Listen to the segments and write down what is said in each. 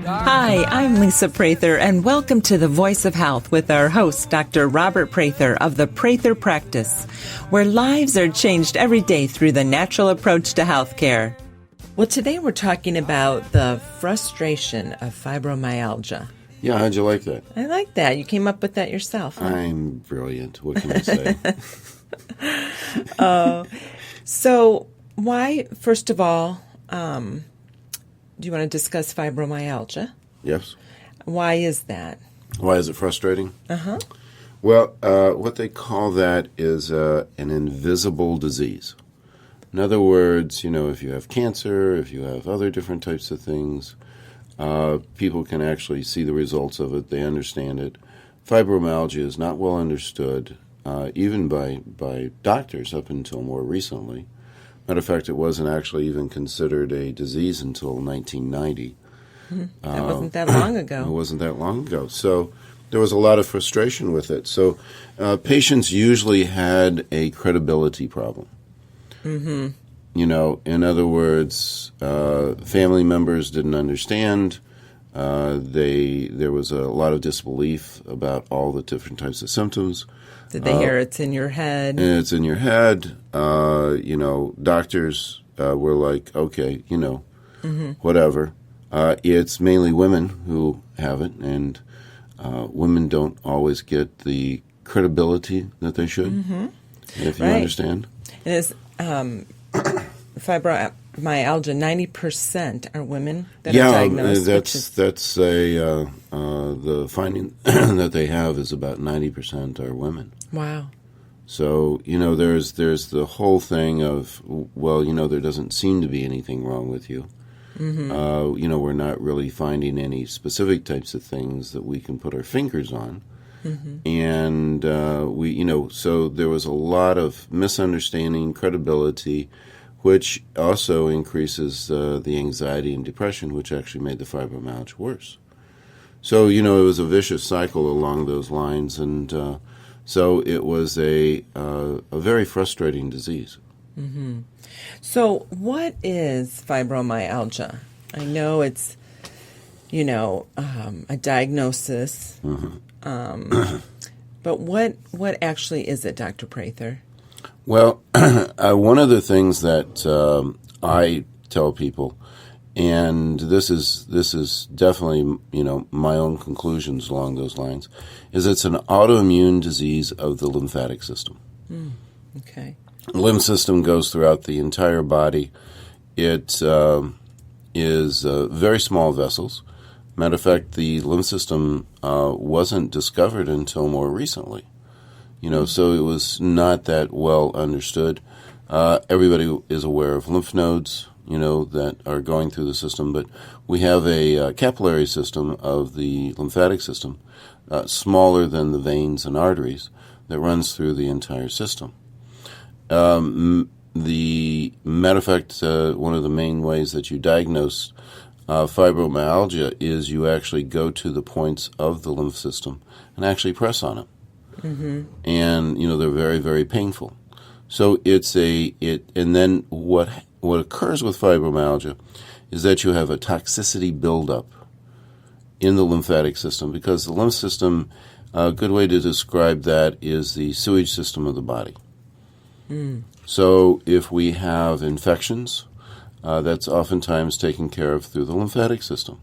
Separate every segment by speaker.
Speaker 1: Hi, I'm Lisa Prather, and welcome to The Voice of Health with our host, Dr. Robert Prather of the Prather Practice, where lives are changed every day through the natural approach to healthcare. Well, today we're talking about the frustration of fibromyalgia.
Speaker 2: Yeah, how'd you like that?
Speaker 1: I like that. You came up with that yourself. Huh?
Speaker 2: I'm brilliant. What can I say?
Speaker 1: So why, first of all, do you want to discuss fibromyalgia?
Speaker 2: Yes.
Speaker 1: Why is that?
Speaker 2: Why is it frustrating?
Speaker 1: Uh-huh.
Speaker 2: Well, what they call that is an invisible disease. In other words, if you have cancer, if you have other different types of things, people can actually see the results of it. They understand it. Fibromyalgia is not well understood, even by doctors up until more recently. Matter of fact, it wasn't actually even considered a disease until 1990.
Speaker 1: That wasn't that long ago.
Speaker 2: It wasn't that long ago. So there was a lot of frustration with it. So patients usually had a credibility problem. Mm-hmm. In other words, family members didn't understand. There was a lot of disbelief about all the different types of symptoms.
Speaker 1: Did they hear it's in your head?
Speaker 2: It's in your head. Doctors were like, okay, whatever. It's mainly women who have it, and women don't always get the credibility that they should, if you understand.
Speaker 1: It is fibromyalgia, 90% are women that are diagnosed.
Speaker 2: That's the finding that they have is about 90% are women.
Speaker 1: Wow.
Speaker 2: So, there's the whole thing of, well, there doesn't seem to be anything wrong with you. Mm-hmm. We're not really finding any specific types of things that we can put our fingers on. Mm-hmm. And so there was a lot of misunderstanding, credibility, which also increases the anxiety and depression, which actually made the fibromyalgia worse. So, it was a vicious cycle along those lines, and so it was a very frustrating disease.
Speaker 1: Mm-hmm. So what is fibromyalgia? I know it's, a diagnosis, but what actually is it, Dr. Prather?
Speaker 2: Well, one of the things that I tell people, and this is definitely my own conclusions along those lines, is it's an autoimmune disease of the lymphatic system.
Speaker 1: Okay.
Speaker 2: The lymph system goes throughout the entire body. It is very small vessels. Matter of fact, the lymph system wasn't discovered until more recently. So it was not that well understood. Everybody is aware of lymph nodes, that are going through the system, but we have a capillary system of the lymphatic system, smaller than the veins and arteries, that runs through the entire system. The matter of fact, one of the main ways that you diagnose fibromyalgia is you actually go to the points of the lymph system and actually press on it. Mm-hmm. And they're very, very painful. So and then what occurs with fibromyalgia is that you have a toxicity buildup in the lymphatic system, because the lymph system, a good way to describe that is the sewage system of the body. So if we have infections, that's oftentimes taken care of through the lymphatic system.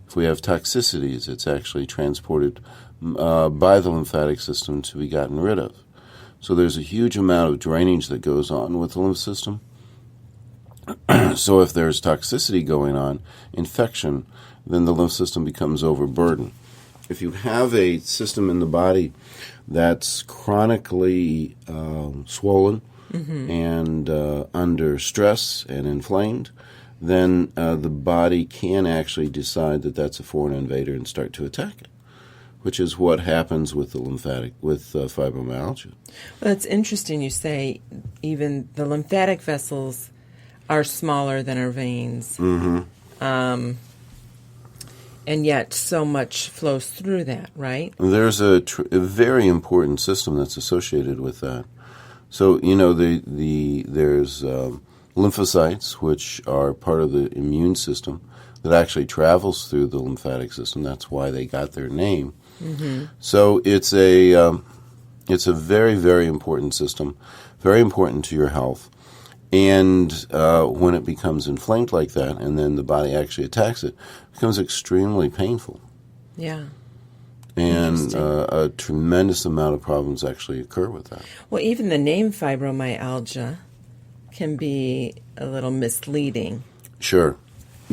Speaker 2: If we have toxicities, it's actually transported by the lymphatic system to be gotten rid of. So there's a huge amount of drainage that goes on with the lymph system. So if there's toxicity going on, infection, then the lymph system becomes overburdened. If you have a system in the body that's chronically swollen and under stress and inflamed, then the body can actually decide that that's a foreign invader and start to attack it, which is what happens with the fibromyalgia.
Speaker 1: Well, it's interesting you say even the lymphatic vessels are smaller than our veins. Mm-hmm. And yet so much flows through that, right?
Speaker 2: There's a very important system that's associated with that. So, there's lymphocytes, which are part of the immune system that actually travels through the lymphatic system. That's why they got their name. So it's a very, very important system, very important to your health. And when it becomes inflamed like that, and then the body actually attacks it, it becomes extremely painful.
Speaker 1: Yeah.
Speaker 2: And a tremendous amount of problems actually occur with that.
Speaker 1: Well, even the name fibromyalgia can be a little misleading.
Speaker 2: Sure.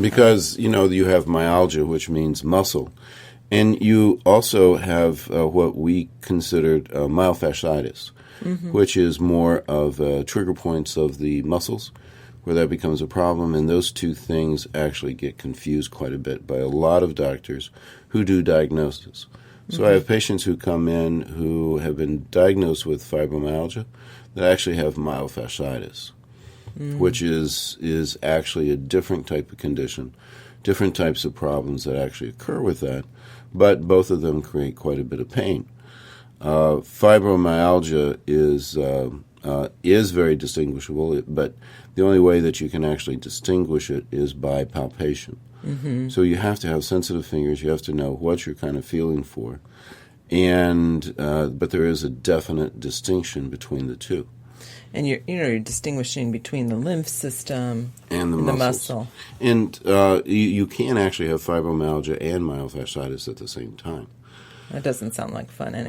Speaker 2: Because, you have myalgia, which means muscle. And you also have what we considered myofasciitis, which is more of trigger points of the muscles, where that becomes a problem. And those two things actually get confused quite a bit by a lot of doctors who do diagnosis. So I have patients who come in who have been diagnosed with fibromyalgia that actually have myofasciitis, which is actually a different type of condition, different types of problems that actually occur with that, but both of them create quite a bit of pain. Fibromyalgia is very distinguishable, but the only way that you can actually distinguish it is by palpation. So you have to have sensitive fingers. You have to know what you're kind of feeling for, and but there is a definite distinction between the two.
Speaker 1: And you're distinguishing between the lymph system
Speaker 2: and the
Speaker 1: muscle.
Speaker 2: And you can actually have fibromyalgia and myofasciitis at the same time.
Speaker 1: That doesn't sound like fun at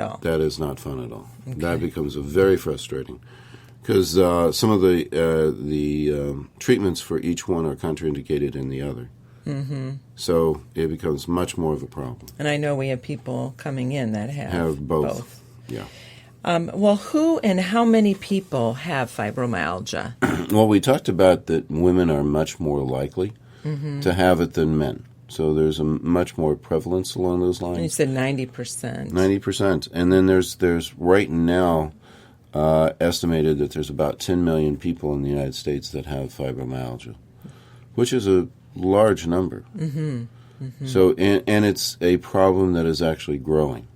Speaker 1: all.
Speaker 2: That is not fun at all.
Speaker 1: Okay.
Speaker 2: That becomes very frustrating because some of the treatments for each one are contraindicated in the other. So it becomes much more of a problem.
Speaker 1: And I know we have people coming in that have both.
Speaker 2: Yeah.
Speaker 1: Well, who and how many people have fibromyalgia?
Speaker 2: Well, we talked about that women are much more likely to have it than men. So there's a much more prevalence along those lines.
Speaker 1: And you said 90%.
Speaker 2: 90%. And then there's right now estimated that there's about 10 million people in the United States that have fibromyalgia, which is a large number. So, and it's a problem that is actually growing.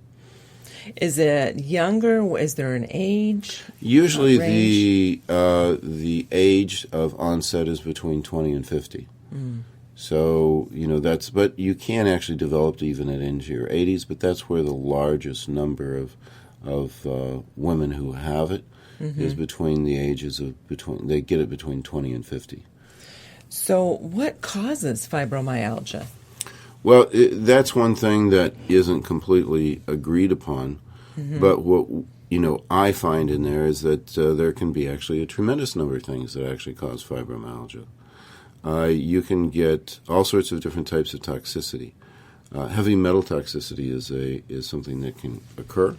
Speaker 1: Is it younger? Is there an age?
Speaker 2: Usually the age of onset is between 20 and 50. So, but you can actually develop even into your 80s, but that's where the largest number of women who have it is between the ages of they get it between 20 and 50.
Speaker 1: So what causes fibromyalgia?
Speaker 2: Well, that's one thing that isn't completely agreed upon, but what I find in there is that there can be actually a tremendous number of things that actually cause fibromyalgia. You can get all sorts of different types of toxicity. Heavy metal toxicity is something that can occur.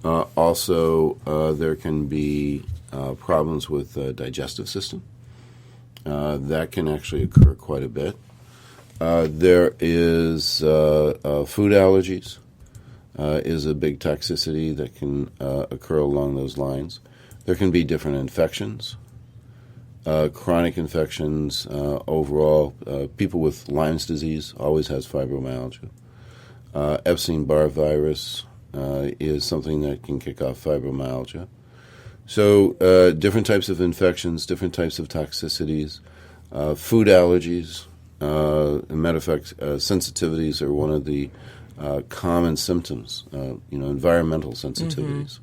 Speaker 2: Also, there can be problems with the digestive system. That can actually occur quite a bit. There is food allergies is a big toxicity that can occur along those lines. There can be different infections, chronic infections. Overall, people with Lyme Disease always has fibromyalgia. Epstein-Barr virus is something that can kick off fibromyalgia. So different types of infections, different types of toxicities, food allergies. As a matter of fact, sensitivities are one of the common symptoms, environmental sensitivities.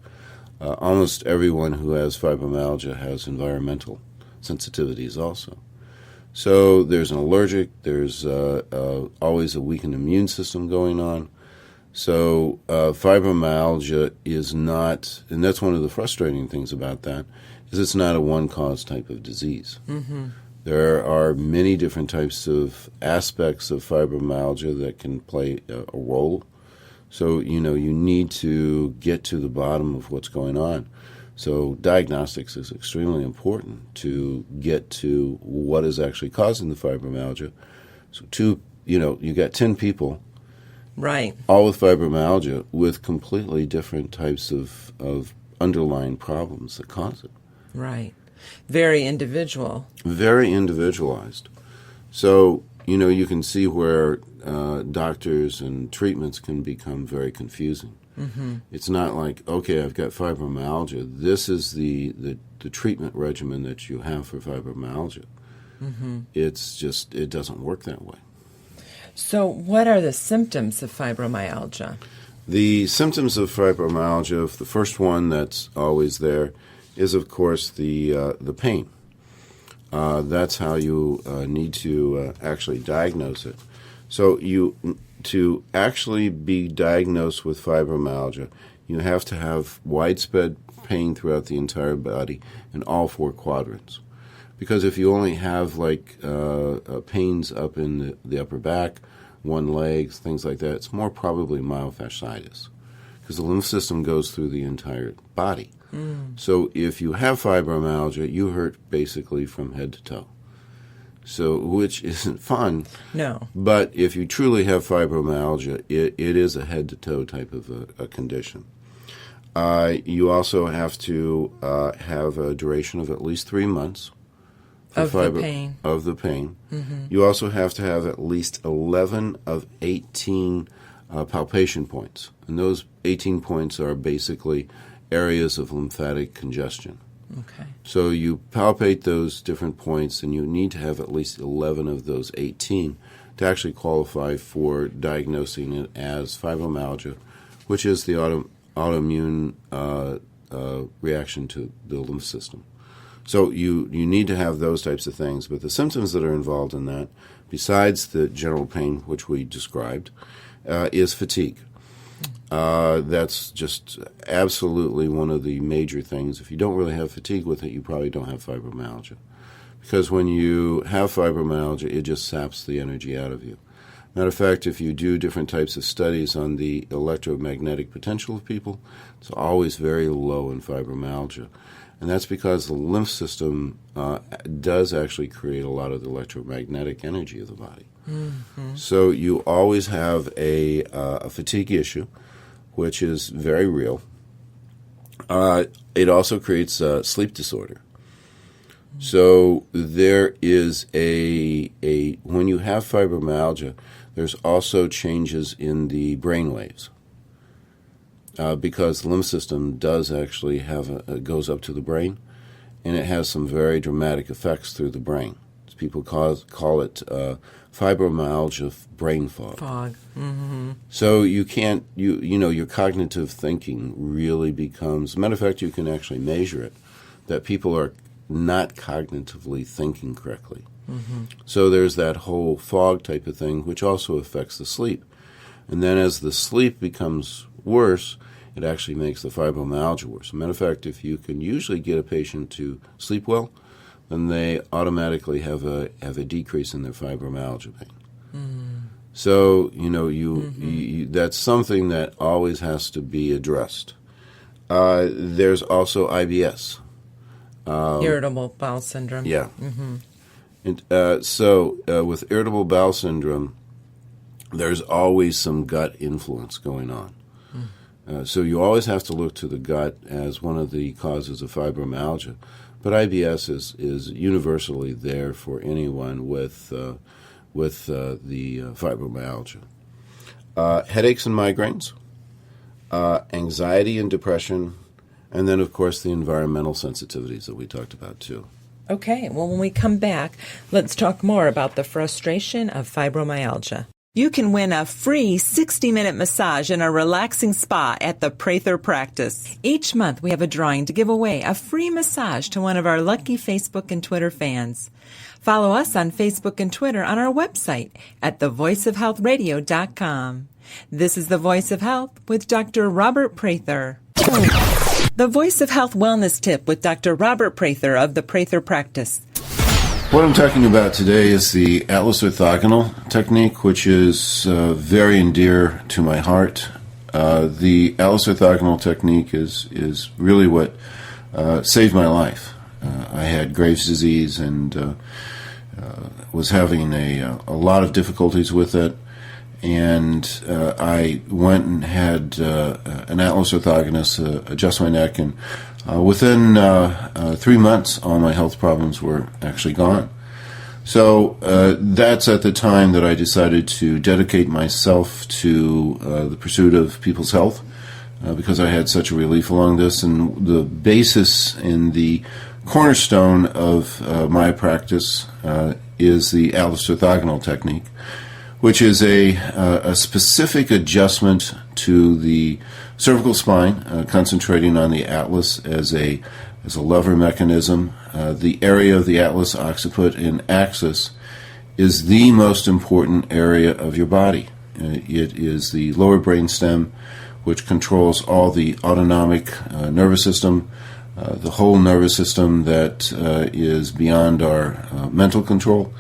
Speaker 2: Almost everyone who has fibromyalgia has environmental sensitivities also. So there's an allergic, there's always a weakened immune system going on. So fibromyalgia is not, and that's one of the frustrating things about that, is it's not a one-cause type of disease. There are many different types of aspects of fibromyalgia that can play a role. So, you need to get to the bottom of what's going on. So diagnostics is extremely important to get to what is actually causing the fibromyalgia. So you got 10 people,
Speaker 1: right,
Speaker 2: all with fibromyalgia with completely different types of underlying problems that cause it.
Speaker 1: Right. Very individual.
Speaker 2: Very individualized. So, you can see where doctors and treatments can become very confusing. It's not like, okay, I've got fibromyalgia. This is the treatment regimen that you have for fibromyalgia. It doesn't work that way.
Speaker 1: So what are the symptoms of fibromyalgia?
Speaker 2: The symptoms of fibromyalgia, the first one that's always there is, of course, the pain. That's how you need to actually diagnose it. So to actually be diagnosed with fibromyalgia, you have to have widespread pain throughout the entire body in all four quadrants. Because if you only have pains up in the upper back, one leg, things like that, it's more probably myofasciitis, because the lymph system goes through the entire body. So if you have fibromyalgia, you hurt basically from head to toe. So, which isn't fun.
Speaker 1: No.
Speaker 2: But if you truly have fibromyalgia, it is a head to toe type of a condition. You also have to have a duration of at least 3 months.
Speaker 1: Of the pain.
Speaker 2: Of the pain. You also have to have at least 11 of 18 palpation points. And those 18 points are basically areas of lymphatic congestion.
Speaker 1: Okay.
Speaker 2: So you palpate those different points, and you need to have at least 11 of those 18 to actually qualify for diagnosing it as fibromyalgia, which is the autoimmune reaction to the lymph system. So you need to have those types of things. But the symptoms that are involved in that, besides the general pain, which we described, is fatigue. That's just absolutely one of the major things. If you don't really have fatigue with it, you probably don't have fibromyalgia. Because when you have fibromyalgia, it just saps the energy out of you. Matter of fact, if you do different types of studies on the electromagnetic potential of people, it's always very low in fibromyalgia. And that's because the lymph system does actually create a lot of the electromagnetic energy of the body. So you always have a fatigue issue, which is very real. It also creates sleep disorder. So there is when you have fibromyalgia, there's also changes in the brain waves. Because the lymph system does actually goes up to the brain, and it has some very dramatic effects through the brain. People call it fibromyalgia brain fog. So you can't, your cognitive thinking really becomes, matter of fact, you can actually measure it, that people are not cognitively thinking correctly. So there's that whole fog type of thing, which also affects the sleep. And then as the sleep becomes worse, it actually makes the fibromyalgia worse. As a matter of fact, if you can usually get a patient to sleep well, then they automatically have a decrease in their fibromyalgia pain. So, that's something that always has to be addressed. There's also IBS.
Speaker 1: Irritable bowel syndrome.
Speaker 2: Yeah. And, so with irritable bowel syndrome, there's always some gut influence going on. So you always have to look to the gut as one of the causes of fibromyalgia. But IBS is universally there for anyone with the fibromyalgia. Headaches and migraines, anxiety and depression, and then, of course, the environmental sensitivities that we talked about, too.
Speaker 1: Okay, well, when we come back, let's talk more about the frustration of fibromyalgia. You can win a free 60-minute massage in a relaxing spa at the Prather practice. Each month, we have a drawing to give away a free massage to one of our lucky Facebook and Twitter fans. Follow us on Facebook and Twitter on our website at thevoiceofhealthradio.com. This is The Voice of Health with Dr. Robert Prather. The Voice of Health Wellness Tip with Dr. Robert Prather of the Prather practice.
Speaker 2: What I'm talking about today is the Atlas orthogonal technique, which is very dear to my heart. The Atlas orthogonal technique is really what saved my life. I had Graves' disease and was having a lot of difficulties with it, and I went and had an Atlas orthogonist adjust my neck, and within 3 months, all my health problems were actually gone. So that's at the time that I decided to dedicate myself to the pursuit of people's health, because I had such a relief along this. And the basis in the cornerstone of my practice is the Atlas orthogonal technique, which is a specific adjustment to the cervical spine, concentrating on the atlas as a lever mechanism. The area of the atlas, occiput, and axis is the most important area of your body. It is the lower brain stem, which controls all the autonomic nervous system, the whole nervous system that is beyond our mental control,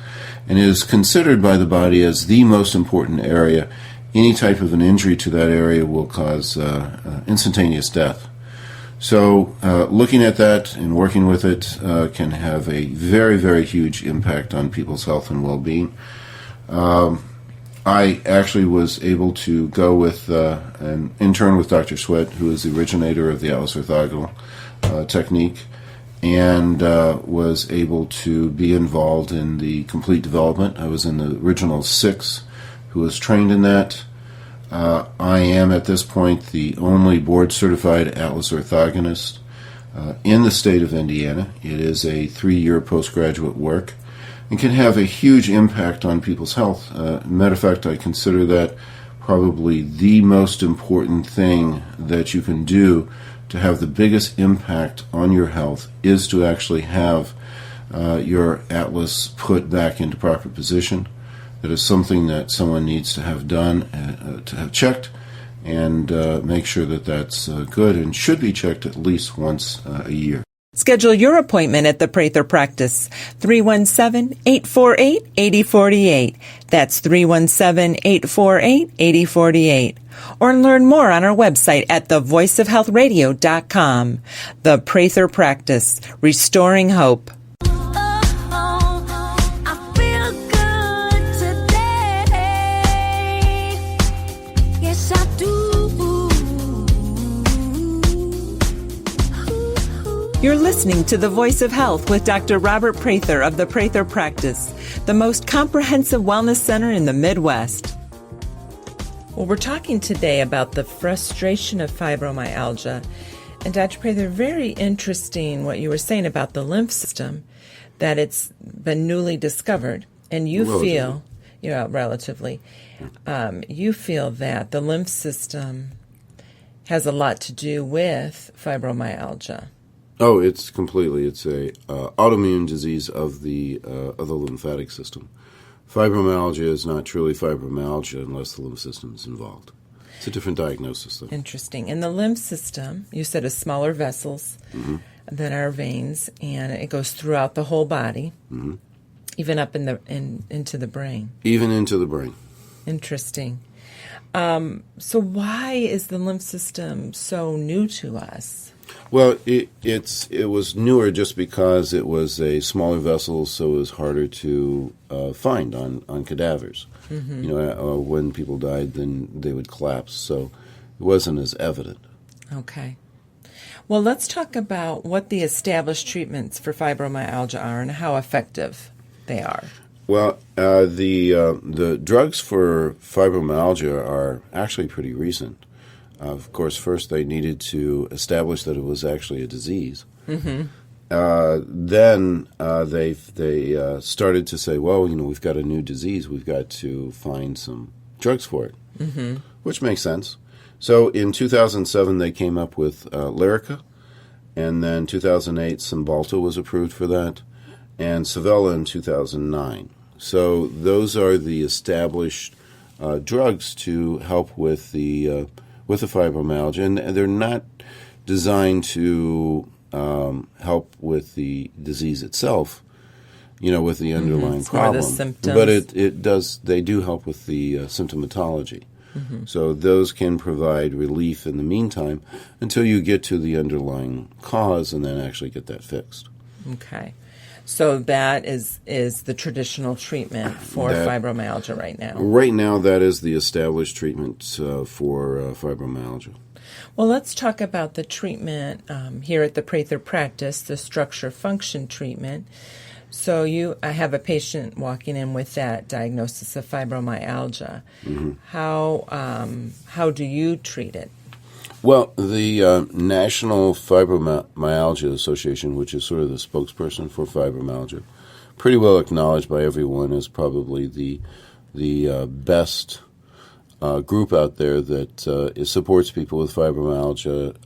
Speaker 2: and is considered by the body as the most important area. Any type of an injury to that area will cause instantaneous death. So looking at that and working with it can have a very, very huge impact on people's health and well-being. I actually was able to go with an intern with Dr. Sweat, who is the originator of the Atlas orthogonal technique, and was able to be involved in the complete development. I was in the original 6 who was trained in that. I am at this point the only board-certified Atlas orthogonist in the state of Indiana. It is a 3-year postgraduate work and can have a huge impact on people's health. Matter of fact, I consider that probably the most important thing that you can do to have the biggest impact on your health is to actually have your atlas put back into proper position. That is something that someone needs to have done, to have checked, and make sure that that's good and should be checked at least once a year.
Speaker 1: Schedule your appointment at the Prather practice, 317-848-8048. That's 317-848-8048. Or learn more on our website at thevoiceofhealthradio.com. The Prather practice, restoring hope. You're listening to The Voice of Health with Dr. Robert Prather of the Prather Practice, the most comprehensive wellness center in the Midwest. Well, we're talking today about the frustration of fibromyalgia. And Dr. Prather, very interesting what you were saying about the lymph system, that it's been newly discovered. And you feel, relatively, you feel that the lymph system has a lot to do with fibromyalgia.
Speaker 2: Oh, it's a autoimmune disease of the lymphatic system. Fibromyalgia is not truly fibromyalgia unless the lymph system is involved. It's a different diagnosis, though. Interesting.
Speaker 1: And the lymph system, you said, is smaller vessels than our veins, and it goes throughout the whole body, even up into the brain.
Speaker 2: Even into the brain.
Speaker 1: Interesting. So why is the lymph system so new to us?
Speaker 2: Well, it was newer just because it was a smaller vessel, so it was harder to find on cadavers. When people died, then they would collapse, so it wasn't as evident.
Speaker 1: Okay. Well, let's talk about what the established treatments for fibromyalgia are and how effective they are.
Speaker 2: Well, the drugs for fibromyalgia are actually pretty recent. Of course, first they needed to establish that it was actually a disease. Then they started to say, well, we've got a new disease. We've got to find some drugs for it, which makes sense. So in 2007, they came up with Lyrica, and then 2008, Cymbalta was approved for that, and Savella in 2009. So those are the established drugs to help with the fibromyalgia, and they're not designed to help with the disease itself, with the underlying problem.
Speaker 1: Or the symptoms.
Speaker 2: But they do help with the symptomatology. So those can provide relief in the meantime until you get to the underlying cause and then actually get that fixed.
Speaker 1: Okay. So that is the traditional treatment for fibromyalgia right now.
Speaker 2: Right now, that is the established treatment for fibromyalgia.
Speaker 1: Well, let's talk about the treatment here at the Prather practice, the structure-function treatment. So I have a patient walking in with that diagnosis of fibromyalgia. How do you treat it?
Speaker 2: Well, the National Fibromyalgia Association, which is sort of the spokesperson for fibromyalgia, pretty well acknowledged by everyone as probably the best group out there that supports people with fibromyalgia,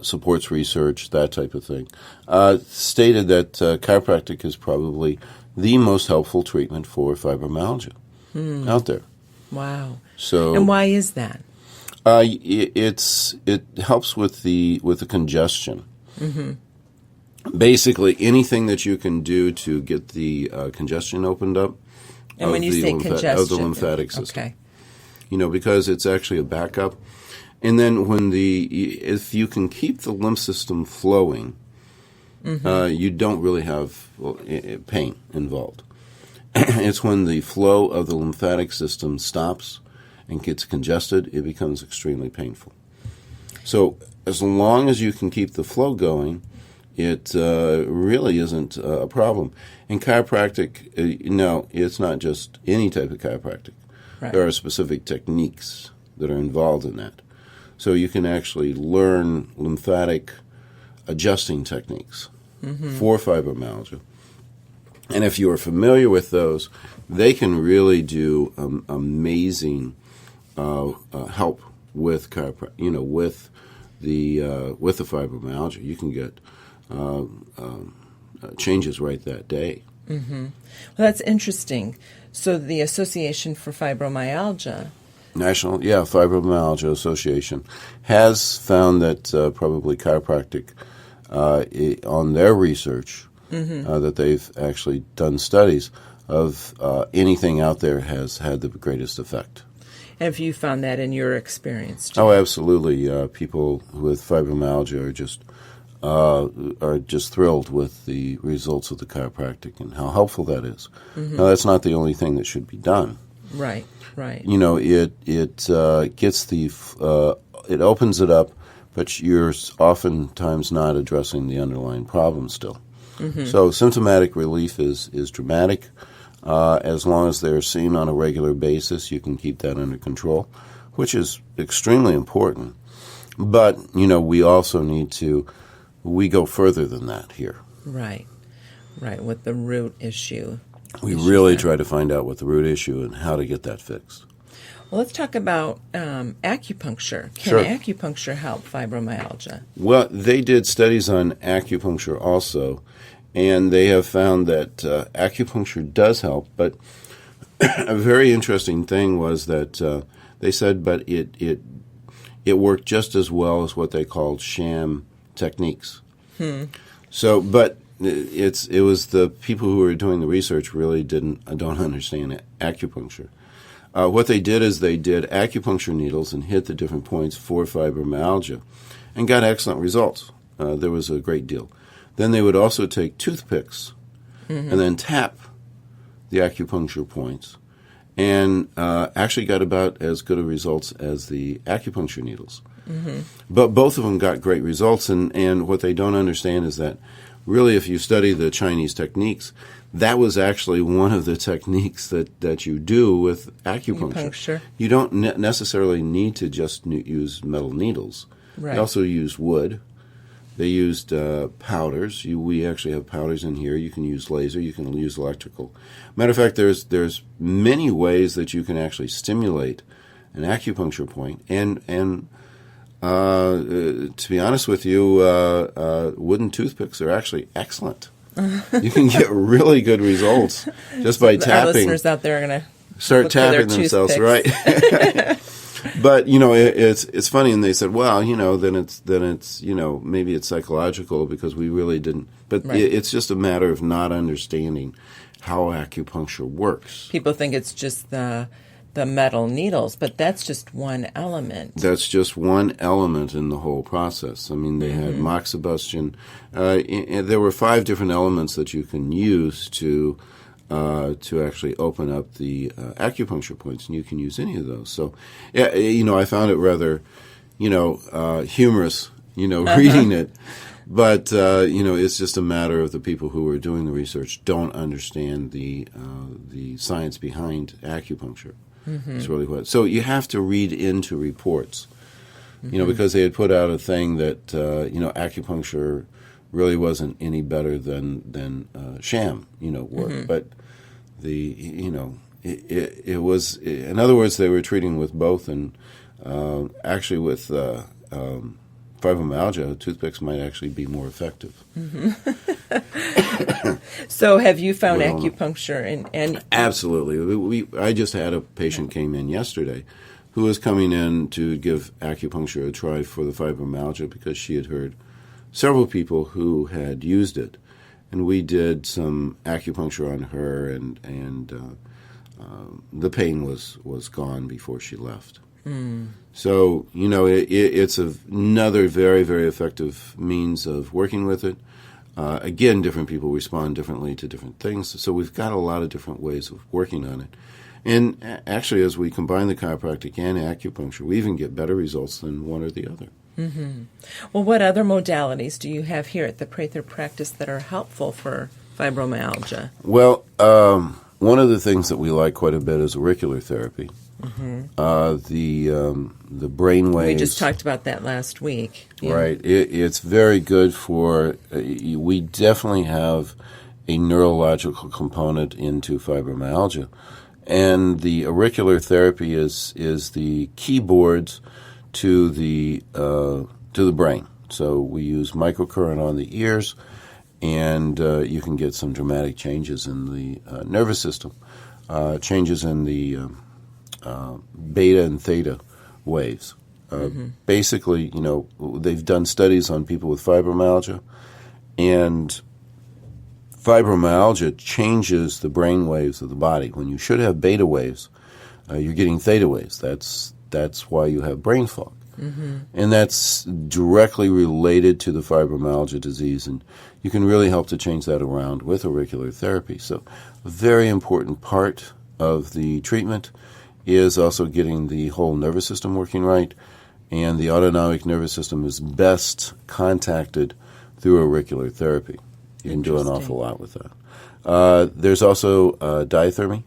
Speaker 2: supports research, that type of thing, stated that chiropractic is probably the most helpful treatment for fibromyalgia out there.
Speaker 1: Wow.
Speaker 2: So,
Speaker 1: and why is that?
Speaker 2: It helps with the congestion. Basically, anything that you can do to get the congestion opened up.
Speaker 1: And when you say congestion,
Speaker 2: of the lymphatic system,
Speaker 1: okay,
Speaker 2: because it's actually a backup. And then if you can keep the lymph system flowing, you don't really have pain involved. It's when the flow of the lymphatic system stops and gets congested, it becomes extremely painful. So as long as you can keep the flow going, it really isn't a problem. In chiropractic, no, it's not just any type of chiropractic. Right. There are specific techniques that are involved in that. So you can actually learn lymphatic adjusting techniques for fibromyalgia. And if you are familiar with those, they can really do amazing help with chiropractic. With the fibromyalgia, you can get changes right that day.
Speaker 1: Well, that's interesting. So the Association for Fibromyalgia,
Speaker 2: National Fibromyalgia Association, has found that probably chiropractic on their research that they've actually done studies of anything out there has had the greatest effect.
Speaker 1: Have you found that in your experience, too?
Speaker 2: Oh, absolutely. People with fibromyalgia are just thrilled with the results of the chiropractic and how helpful that is. Now, that's not the only thing that should be done.
Speaker 1: Right.
Speaker 2: It gets it opens it up, but you're oftentimes not addressing the underlying problem still. So symptomatic relief is dramatic. As long as they're seen on a regular basis, you can keep that under control, which is extremely important. But, we also we go further than that here.
Speaker 1: Right, with the root issue.
Speaker 2: We really try to find out what the root issue and how to get that fixed.
Speaker 1: Well, let's talk about acupuncture. Can acupuncture help fibromyalgia? Well,
Speaker 2: they did studies on acupuncture also, and they have found that acupuncture does help. But a very interesting thing was that they said, but it worked just as well as what they called sham techniques. So, but it was the people who were doing the research really don't understand acupuncture. What they did is they did acupuncture needles and hit the different points for fibromyalgia and got excellent results. There was a great deal. Then they would also take toothpicks and then tap the acupuncture points and actually got about as good a results as the acupuncture needles. But both of them got great results, and what they don't understand is that really if you study the Chinese techniques, that was actually one of the techniques that you do with acupuncture. You don't necessarily need to just use metal needles. Right. They also use wood. They used powders. We actually have powders in here. You can use laser. You can use electrical. Matter of fact, there's many ways that you can actually stimulate an acupuncture point. And to be honest with you, wooden toothpicks are actually excellent. You can get really good results just by tapping. Our
Speaker 1: listeners out there are going to
Speaker 2: start tapping themselves, right? But it's funny, and they said, well, then it's maybe it's psychological because we really didn't. But it's just a matter of not understanding how acupuncture works.
Speaker 1: People think it's just the metal needles, but that's just one element.
Speaker 2: That's just one element in the whole process. I mean, they had moxibustion. There were 5 different elements that you can use to actually open up the acupuncture points, and you can use any of those. So, I found it rather, humorous, reading it. But, it's just a matter of the people who are doing the research don't understand the science behind acupuncture. It's really what. So you have to read into reports because they had put out a thing that, acupuncture really wasn't any better than sham, work. But it was, in other words, they were treating with both, and actually with fibromyalgia, toothpicks might actually be more effective.
Speaker 1: So have you found acupuncture and
Speaker 2: Absolutely. I just had a patient came in yesterday who was coming in to give acupuncture a try for the fibromyalgia because she had heard several people who had used it. And we did some acupuncture on her, and the pain was gone before she left. So, it's another very, very effective means of working with it. Again, different people respond differently to different things, so we've got a lot of different ways of working on it. And actually, as we combine the chiropractic and acupuncture, we even get better results than one or the other.
Speaker 1: Well, what other modalities do you have here at the Prather practice that are helpful for fibromyalgia?
Speaker 2: Well, one of the things that we like quite a bit is auricular therapy. The brain waves.
Speaker 1: We just talked about that last week. Yeah.
Speaker 2: Right. It's very good for, we definitely have a neurological component into fibromyalgia. And the auricular therapy is the keyboards to the brain. So we use microcurrent on the ears, and you can get some dramatic changes in the nervous system, changes in the beta and theta waves. Basically, they've done studies on people with fibromyalgia, and fibromyalgia changes the brain waves of the body. When you should have beta waves, you're getting theta waves. That's why you have brain fog. And that's directly related to the fibromyalgia disease, and you can really help to change that around with auricular therapy. So a very important part of the treatment is also getting the whole nervous system working right, and the autonomic nervous system is best contacted through auricular therapy. You can do an awful lot with that. There's also diathermy.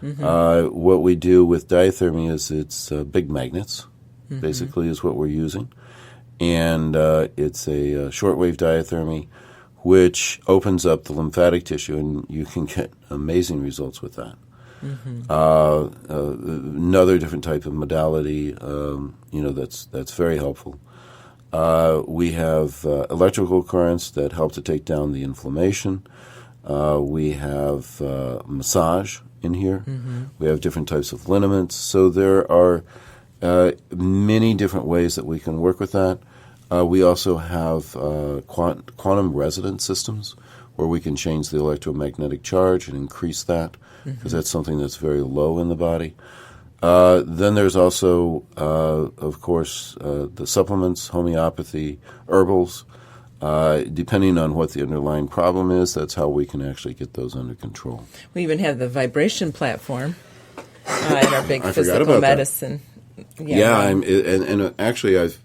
Speaker 2: What we do with diathermy is it's big magnets, basically, is what we're using. And it's a shortwave diathermy, which opens up the lymphatic tissue, and you can get amazing results with that. Another different type of modality, that's very helpful. We have electrical currents that help to take down the inflammation. We have massage in here. We have different types of liniments. So there are many different ways that we can work with that. We also have quantum resonance systems where we can change the electromagnetic charge and increase that, because that's something that's very low in the body. Then there's also, of course, the supplements, homeopathy, herbals. Depending on what the underlying problem is, that's how we can actually get those under control.
Speaker 1: We even have the vibration platform in our big physical medicine.
Speaker 2: And actually I've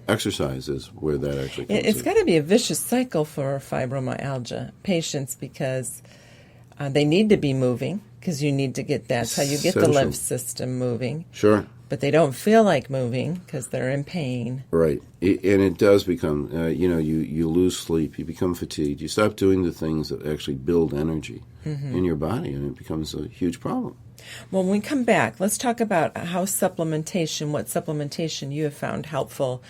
Speaker 2: exercise is where that actually comes
Speaker 1: It's got to be a vicious cycle for fibromyalgia patients, because they need to be moving, because you need to get that's how you get the lymph system moving.
Speaker 2: Sure.
Speaker 1: But they don't feel like moving because they're in pain.
Speaker 2: Right. And it does become, you lose sleep, you become fatigued, you stop doing the things that actually build energy in your body, and it becomes a huge problem.
Speaker 1: Well, when we come back, let's talk about what supplementation you have found helpful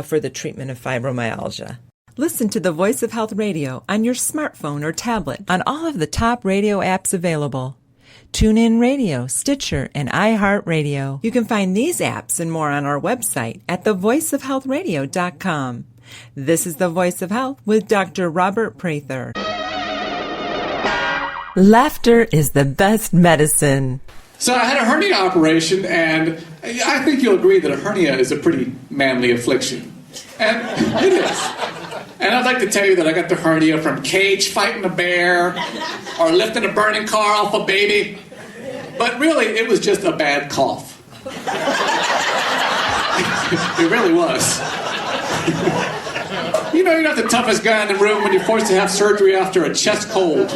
Speaker 1: for the treatment of fibromyalgia. Listen to the Voice of Health radio on your smartphone or tablet on all of the top radio apps available. TuneIn Radio, Stitcher, and iHeartRadio. You can find these apps and more on our website at thevoiceofhealthradio.com. This is The Voice of Health with Dr. Robert Prather. Laughter is the best medicine.
Speaker 3: So I had a hernia operation, and I think you'll agree that a hernia is a pretty manly affliction. And it is. And I'd like to tell you that I got the hernia from cage fighting a bear or lifting a burning car off a baby. But really, it was just a bad cough. It really was. You're not the toughest guy in the room when you're forced to have surgery after a chest cold.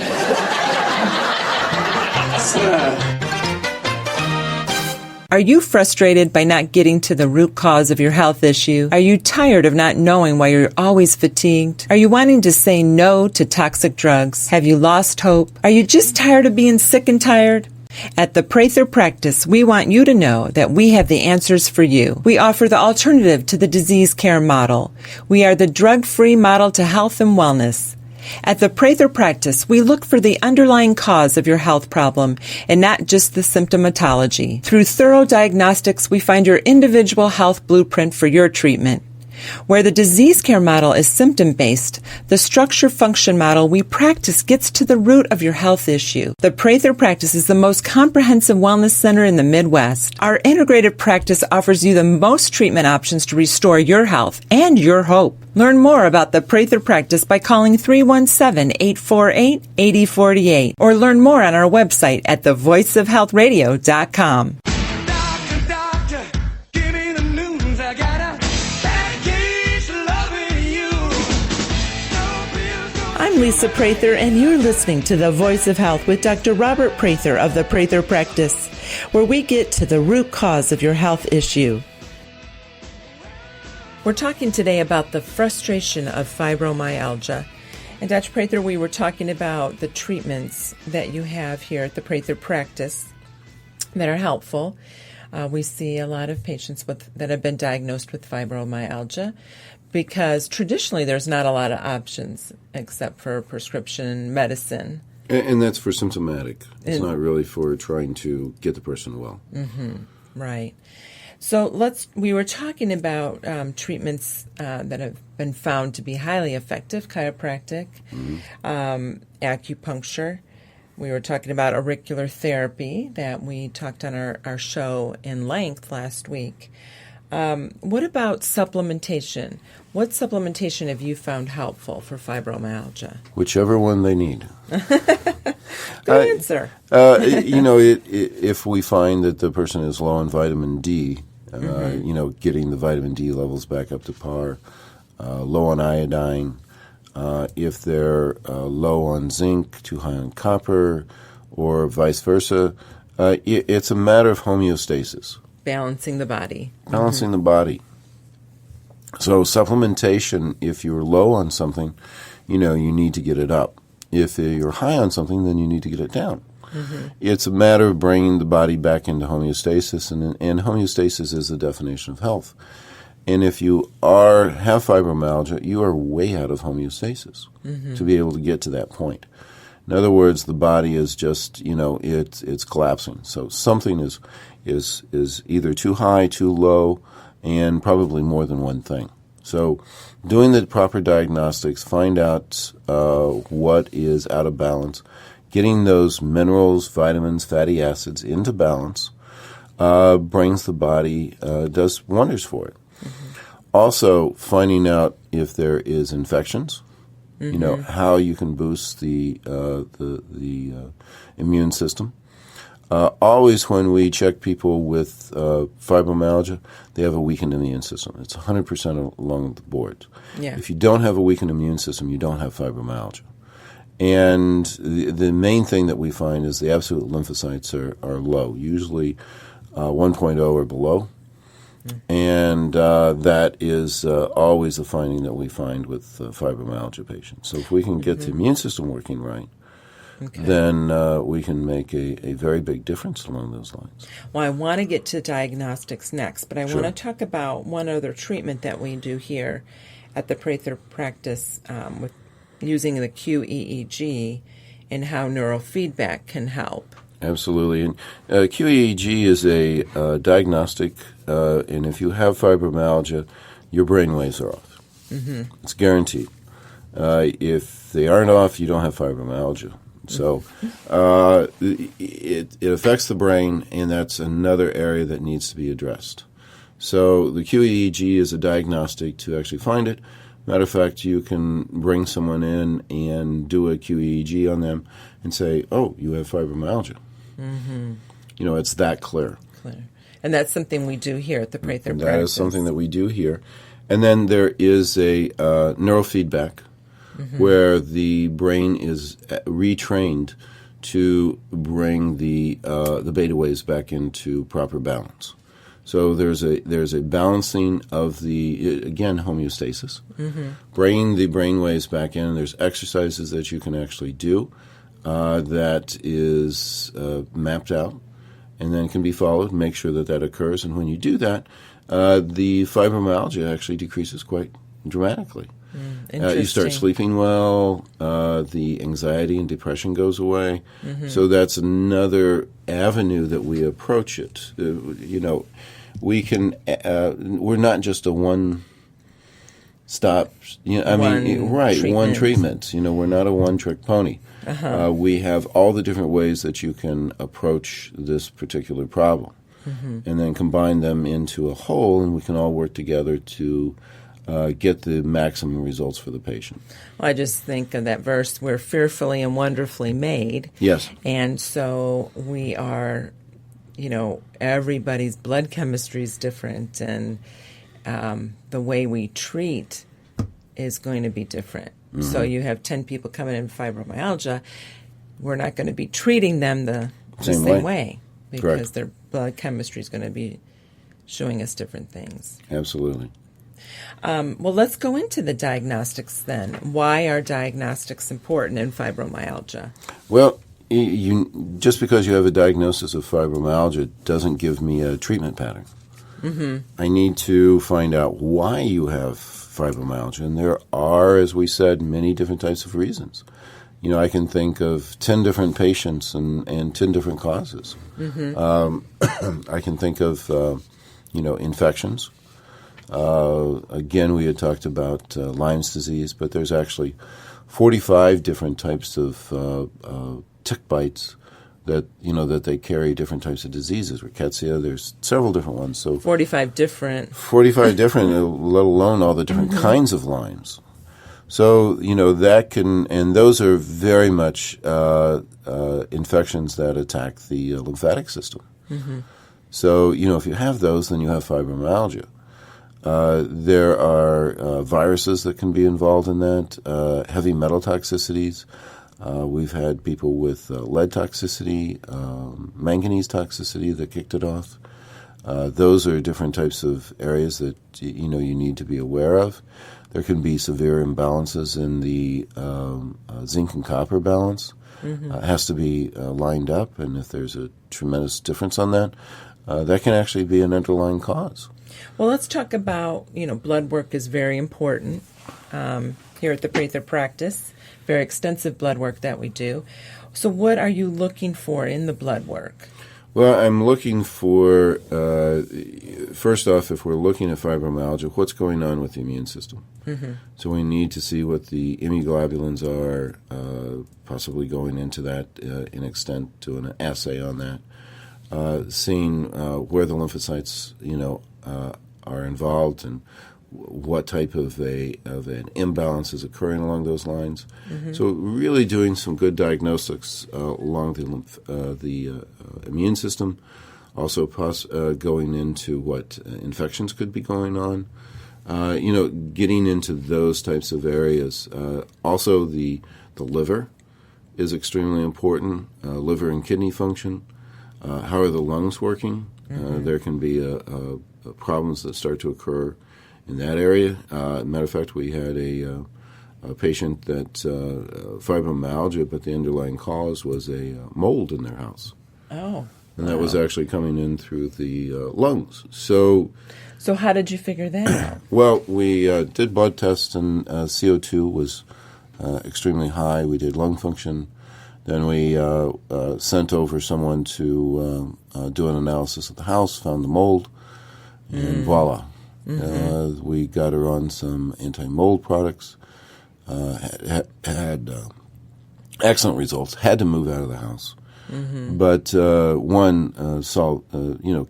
Speaker 1: Are you frustrated by not getting to the root cause of your health issue? Are you tired of not knowing why you're always fatigued? Are you wanting to say no to toxic drugs? Have you lost hope? Are you just tired of being sick and tired? At the Prather Practice, we want you to know that we have the answers for you. We offer the alternative to the disease care model. We are the drug-free model to health and wellness. At the Prather Practice, we look for the underlying cause of your health problem and not just the symptomatology. Through thorough diagnostics, we find your individual health blueprint for your treatment. Where the disease care model is symptom-based, the structure-function model we practice gets to the root of your health issue. The Prather Practice is the most comprehensive wellness center in the Midwest. Our integrated practice offers you the most treatment options to restore your health and your hope. Learn more about the Prather Practice by calling 317-848-8048 or learn more on our website at thevoiceofhealthradio.com. I'm Lisa Prather, and you're listening to The Voice of Health with Dr. Robert Prather of the Prather Practice, where we get to the root cause of your health issue. We're talking today about the frustration of fibromyalgia. And Dr. Prather, we were talking about the treatments that you have here at the Prather Practice that are helpful. We see a lot of patients that have been diagnosed with fibromyalgia, because traditionally there's not a lot of options except for prescription medicine.
Speaker 2: And that's for symptomatic. It's not really for trying to get the person well.
Speaker 1: Mm-hmm. Right. So we were talking about treatments that have been found to be highly effective: chiropractic, acupuncture. We were talking about auricular therapy that we talked on our show in length last week. What about supplementation? What supplementation have you found helpful for fibromyalgia?
Speaker 2: Whichever one they need.
Speaker 1: Good answer.
Speaker 2: If we find that the person is low on vitamin D, getting the vitamin D levels back up to par, low on iodine, if they're low on zinc, too high on copper, or vice versa, it's a matter of homeostasis.
Speaker 1: Balancing the body.
Speaker 2: Balancing the body. So supplementation, if you're low on something, you need to get it up. If you're high on something, then you need to get it down. Mm-hmm. It's a matter of bringing the body back into homeostasis, and homeostasis is the definition of health. And if you have fibromyalgia, you are way out of homeostasis to be able to get to that point. In other words, the body is just, it's collapsing. So something is either too high, too low, and probably more than one thing. So doing the proper diagnostics, find out what is out of balance, getting those minerals, vitamins, fatty acids into balance brings the body, does wonders for it. Mm-hmm. Also, finding out if there is infections, how you can boost the immune system. Always when we check people with fibromyalgia, they have a weakened immune system. It's 100% along the board.
Speaker 1: Yeah.
Speaker 2: If you don't have a weakened immune system, you don't have fibromyalgia. And the main thing that we find is the absolute lymphocytes are low, usually 1.0 or below. And that is always the finding that we find with fibromyalgia patients. So if we can get the immune system working right, then we can make a very big difference along those lines.
Speaker 1: Well, I want to get to diagnostics next, but I want to talk about one other treatment that we do here at the Prather Practice with using the QEEG and how neurofeedback can help.
Speaker 2: Absolutely. And QEEG is a diagnostic, and if you have fibromyalgia, your brain waves are off. Mm-hmm. It's guaranteed. If they aren't off, you don't have fibromyalgia. So it affects the brain, and that's another area that needs to be addressed. So the QEEG is a diagnostic to actually find it. Matter of fact, you can bring someone in and do a QEEG on them and say, oh, you have fibromyalgia. Mm-hmm. It's that clear.
Speaker 1: And that's something we do here at the Prather Practice.
Speaker 2: That is something that we do here. And then there is a neurofeedback where the brain is retrained to bring the beta waves back into proper balance. So there's a balancing of the, again, homeostasis, bringing the brain waves back in. There's exercises that you can actually do that is mapped out and then can be followed. Make sure that occurs. And when you do that, the fibromyalgia actually decreases quite dramatically. You start sleeping well, the anxiety and depression goes away. So that's another avenue that we approach it. We can, we're not just a one-stop, one treatment. We're not a one-trick pony. We have all the different ways that you can approach this particular problem and then combine them into a whole, and we can all work together to get the maximum results for the patient.
Speaker 1: Well, I just think of that verse, we're fearfully and wonderfully made.
Speaker 2: Yes.
Speaker 1: And so we are, everybody's blood chemistry is different, and the way we treat is going to be different. So you have 10 people coming in with fibromyalgia, we're not going to be treating them the same way because
Speaker 2: Correct.
Speaker 1: their blood chemistry is going to be showing us different things.
Speaker 2: Absolutely.
Speaker 1: Well, let's go into the diagnostics then. Why are diagnostics important in fibromyalgia?
Speaker 2: Well, just because you have a diagnosis of fibromyalgia doesn't give me a treatment pattern. I need to find out why you have fibromyalgia, and there are, as we said, many different types of reasons. I can think of 10 different patients and 10 different causes. I can think of, infections. Again, we had talked about Lyme disease, but there's actually 45 different types of tick bites that they carry different types of diseases. Rickettsia, there's several different ones. So
Speaker 1: 45 different,
Speaker 2: let alone all the different kinds of Lymes. So that can, and those are very much infections that attack the lymphatic system. So if you have those, then you have fibromyalgia. There are viruses that can be involved in that, heavy metal toxicities. We've had people with lead toxicity, manganese toxicity that kicked it off. Those are different types of areas that you need to be aware of. There can be severe imbalances in the zinc and copper balance. It has to be lined up, and if there's a tremendous difference on that, that can actually be an underlying cause.
Speaker 1: Well, let's talk about, blood work is very important here at the Prather practice, very extensive blood work that we do. So what are you looking for in the blood work?
Speaker 2: Well, I'm looking for, first off, if we're looking at fibromyalgia, what's going on with the immune system? So we need to see what the immunoglobulins are, possibly going into that in extent to an assay on that, seeing where the lymphocytes, are involved and what type of an imbalance is occurring along those lines. So really doing some good diagnostics along the immune system, also going into what infections could be going on, getting into those types of areas. Also the liver is extremely important, liver and kidney function. How are the lungs working? There can be problems that start to occur in that area. Matter of fact, we had a patient that fibromyalgia, but the underlying cause was a mold in their house.
Speaker 1: Oh.
Speaker 2: And that was actually coming in through the lungs. So
Speaker 1: how did you figure that out?
Speaker 2: Well, we did blood tests, and CO2 was extremely high. We did lung function. Then we sent over someone to do an analysis of the house, found the mold, and voila. We got her on some anti-mold products, had excellent results, had to move out of the house. But one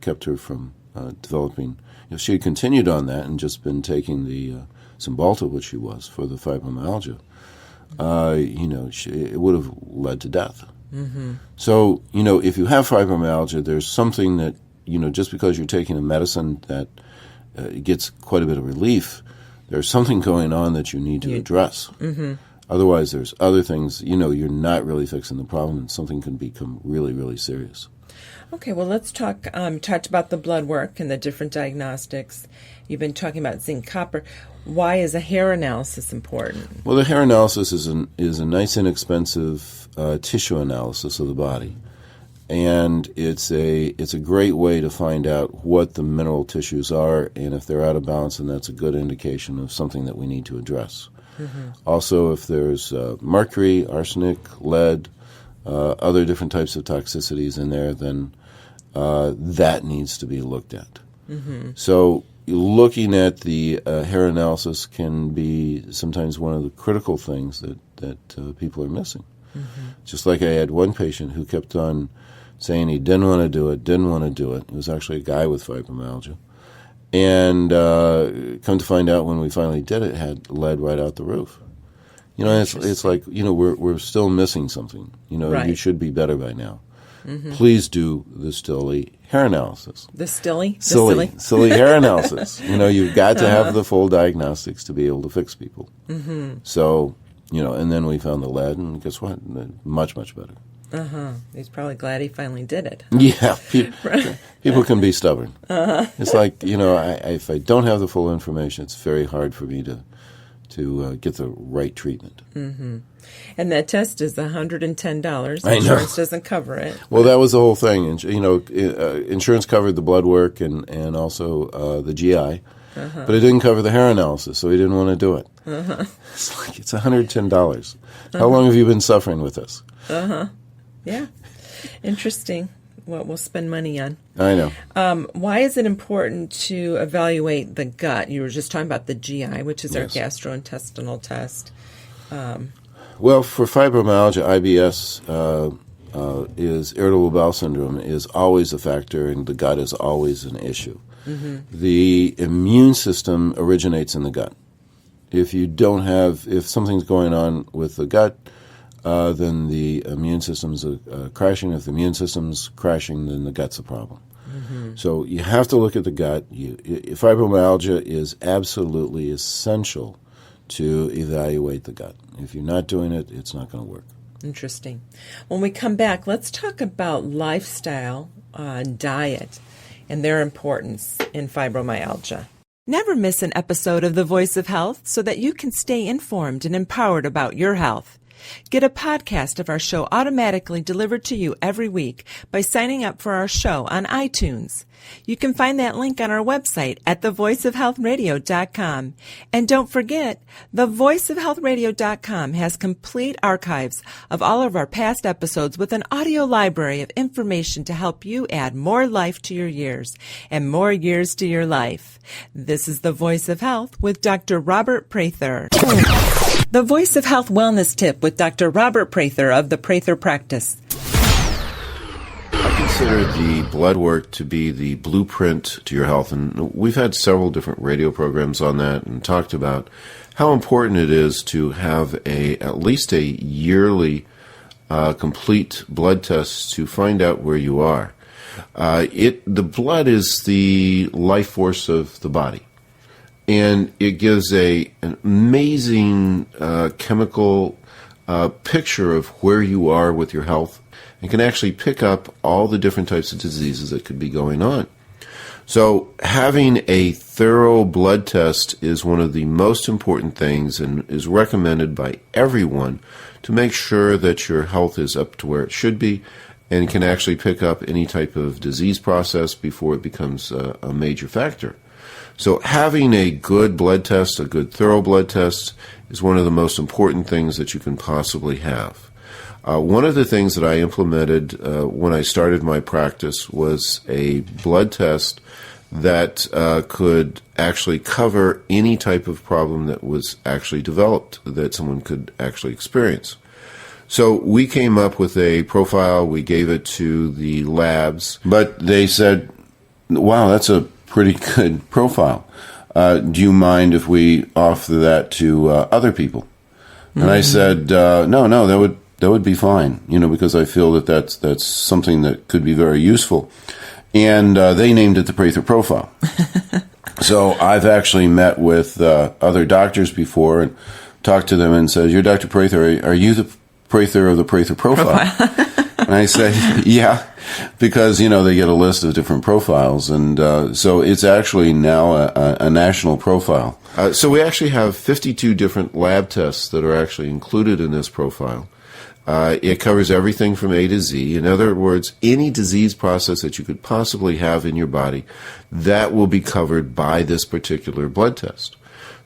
Speaker 2: kept her from developing. If she had continued on that and just been taking the Cymbalta, which she was, for the fibromyalgia, it would have led to death. So, if you have fibromyalgia, there's something that, just because you're taking a medicine that gets quite a bit of relief, there's something going on that you need to address. Otherwise, there's other things, you're not really fixing the problem, and something can become really, really serious.
Speaker 1: Okay, well, let's talk. Talked about the blood work and the different diagnostics. You've been talking about zinc, copper. Why is a hair analysis important?
Speaker 2: Well, the hair analysis is a nice, inexpensive tissue analysis of the body, and it's a great way to find out what the mineral tissues are, and if they're out of balance, then that's a good indication of something that we need to address. Mm-hmm. Also, if there's mercury, arsenic, lead, other different types of toxicities in there, then that needs to be looked at. Mm-hmm. So looking at the hair analysis can be sometimes one of the critical things that people are missing. Mm-hmm. Just like I had one patient who kept on saying he didn't want to do it. It was actually a guy with fibromyalgia. And come to find out when we finally did it, had lead right out the roof. It's like, we're still missing something.
Speaker 1: Right.
Speaker 2: You should be better by now. Mm-hmm. Please do the Stilly hair analysis.
Speaker 1: The Stilly?
Speaker 2: Silly hair analysis. You've got to have the full diagnostics to be able to fix people. Mm-hmm. So, and then we found the lead, and guess what? Much, much better.
Speaker 1: Uh-huh. He's probably glad he finally did it.
Speaker 2: Yeah. People can be stubborn. Uh-huh. It's like, if I don't have the full information, it's very hard for me to get the right treatment.
Speaker 1: Mm-hmm. And that test is $110.
Speaker 2: I know.
Speaker 1: Insurance doesn't cover it.
Speaker 2: Well, that was the whole thing. Insurance covered the blood work and also the GI, uh-huh. but it didn't cover the hair analysis, so he didn't want to do it. Uh-huh. It's like, it's $110. Uh-huh. How long have you been suffering with this?
Speaker 1: Uh-huh. Yeah. Interesting what we'll spend money on.
Speaker 2: I know.
Speaker 1: Why is it important to evaluate the gut? You were just talking about the GI, which is
Speaker 2: yes.
Speaker 1: our gastrointestinal test.
Speaker 2: Well, for fibromyalgia, IBS is irritable bowel syndrome is always a factor, and the gut is always an issue. Mm-hmm. The immune system originates in the gut. If something's going on with the gut, then the immune system's crashing. If the immune system's crashing, then the gut's a problem. Mm-hmm. So you have to look at the gut. Fibromyalgia is absolutely essential to evaluate the gut. If you're not doing it, it's not going to work.
Speaker 1: Interesting. When we come back, let's talk about lifestyle and diet and their importance in fibromyalgia. Never miss an episode of The Voice of Health so that you can stay informed and empowered about your health. Get a podcast of our show automatically delivered to you every week by signing up for our show on iTunes. You can find that link on our website at thevoiceofhealthradio.com. And don't forget, thevoiceofhealthradio.com has complete archives of all of our past episodes with an audio library of information to help you add more life to your years and more years to your life. This is The Voice of Health with Dr. Robert Prather. The Voice of Health Wellness Tip with Dr. Robert Prather of the Prather Practice.
Speaker 2: I consider the blood work to be the blueprint to your health, and we've had several different radio programs on that and talked about how important it is to have at least a yearly complete blood test to find out where you are. The blood is the life force of the body. And it gives an amazing chemical picture of where you are with your health and can actually pick up all the different types of diseases that could be going on. So having a thorough blood test is one of the most important things and is recommended by everyone to make sure that your health is up to where it should be and can actually pick up any type of disease process before it becomes a major factor. So having a good blood test, a good thorough blood test, is one of the most important things that you can possibly have. One of the things that I implemented when I started my practice was a blood test that could actually cover any type of problem that was actually developed that someone could actually experience. So we came up with a profile, we gave it to the labs, but they said, wow, that's a pretty good profile. Do you mind if we offer that to other people? Mm-hmm. And I said, no, that would be fine, because I feel that that's something that could be very useful. And they named it the Prather profile. So I've actually met with other doctors before and talk to them and says, "You're Dr. Prather. Are you the Prather of the Prather profile?" And I say, "Yeah," because, they get a list of different profiles. And so it's actually now a national profile. So we actually have 52 different lab tests that are actually included in this profile. It covers everything from A to Z. In other words, any disease process that you could possibly have in your body, that will be covered by this particular blood test.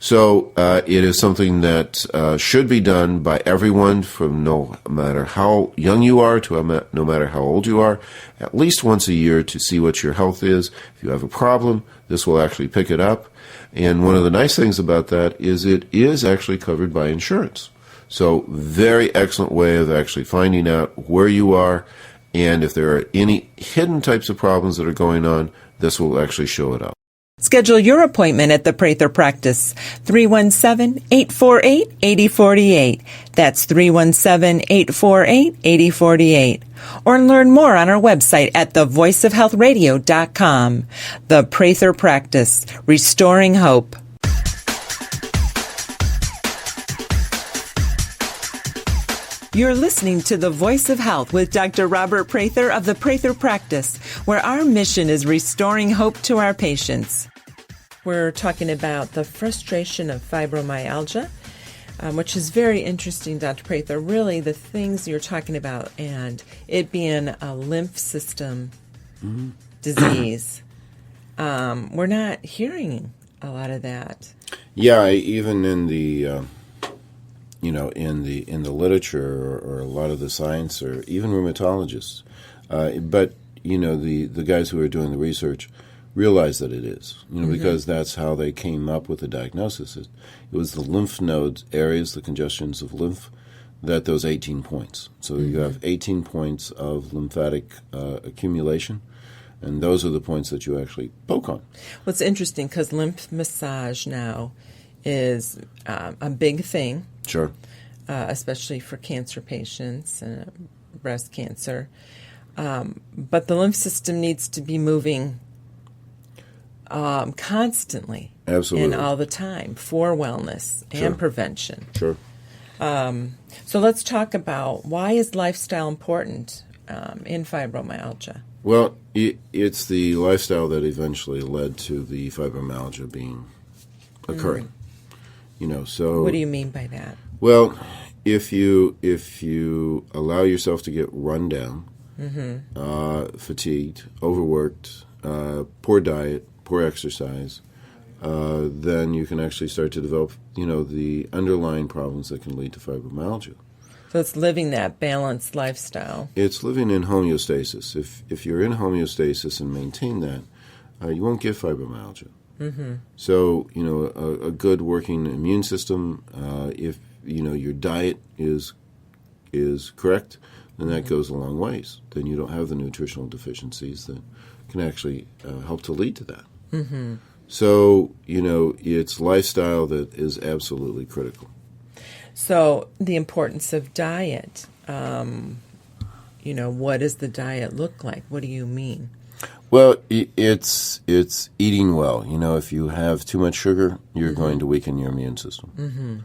Speaker 2: So it is something that should be done by everyone, from no matter how young you are to no matter how old you are, at least once a year, to see what your health is. If you have a problem, this will actually pick it up. And one of the nice things about that is it is actually covered by insurance. So very excellent way of actually finding out where you are, and if there are any hidden types of problems that are going on, this will actually show it up.
Speaker 1: Schedule your appointment at the Prather Practice, 317-848-8048. That's 317-848-8048. Or learn more on our website at thevoiceofhealthradio.com. The Prather Practice, restoring hope. You're listening to The Voice of Health with Dr. Robert Prather of the Prather Practice, where our mission is restoring hope to our patients. We're talking about the frustration of fibromyalgia, which is very interesting, Dr. Prather. Really, the things you're talking about, and it being a lymph system disease. We're not hearing a lot of that.
Speaker 2: Yeah, even in the in the literature or a lot of the science, or even rheumatologists, but the guys who are doing the research realize that it is, because that's how they came up with the diagnosis. It was the lymph nodes areas, the congestions of lymph, that those 18 points. So you have 18 points of lymphatic accumulation, and those are the points that you actually poke on.
Speaker 1: Well, it's interesting because lymph massage now is a big thing.
Speaker 2: Sure.
Speaker 1: Especially for cancer patients and breast cancer. But the lymph system needs to be moving constantly.
Speaker 2: Absolutely.
Speaker 1: And all the time for wellness and prevention.
Speaker 2: Sure.
Speaker 1: So let's talk about, why is lifestyle important in fibromyalgia?
Speaker 2: Well, it's the lifestyle that eventually led to the fibromyalgia occurring. So
Speaker 1: what do you mean by that?
Speaker 2: Well, if you allow yourself to get run down, fatigued, overworked, poor diet, poor exercise, then you can actually start to develop, the underlying problems that can lead to fibromyalgia.
Speaker 1: So it's living that balanced lifestyle.
Speaker 2: It's living in homeostasis. If you're in homeostasis and maintain that, you won't get fibromyalgia. So, a good working immune system, if, your diet is correct, then that goes a long ways. Then you don't have the nutritional deficiencies that can actually help to lead to that. So, it's lifestyle that is absolutely critical.
Speaker 1: So the importance of diet, what does the diet look like? What do you mean?
Speaker 2: Well, it's eating well. If you have too much sugar, you're going to weaken your immune system.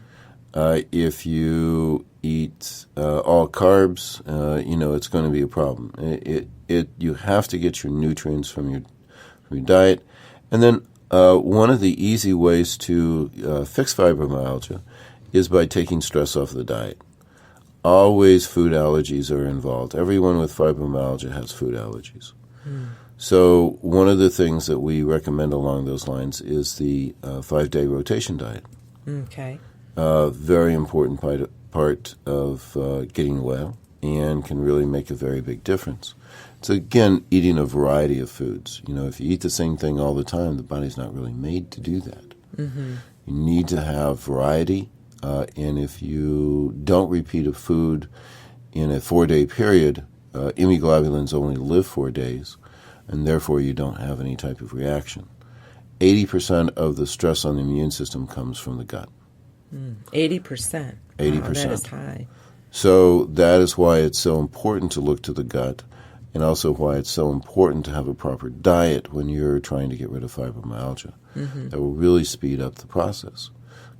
Speaker 2: If you eat all carbs, it's going to be a problem. You have to get your nutrients from your diet. And then one of the easy ways to fix fibromyalgia is by taking stress off the diet. Always food allergies are involved. Everyone with fibromyalgia has food allergies. So one of the things that we recommend along those lines is the 5-day rotation diet.
Speaker 1: Okay.
Speaker 2: Very important part of getting well, and can really make a very big difference. It's, again, eating a variety of foods. If you eat the same thing all the time, the body's not really made to do that. You need to have variety, and if you don't repeat a food in a 4-day period, immunoglobulins only live 4 days, and therefore you don't have any type of reaction. 80% of the stress on the immune system comes from the gut.
Speaker 1: 80%.
Speaker 2: 80%.
Speaker 1: Wow, that is high.
Speaker 2: So that is why it's so important to look to the gut, and also why it's so important to have a proper diet when you're trying to get rid of fibromyalgia. That will really speed up the process.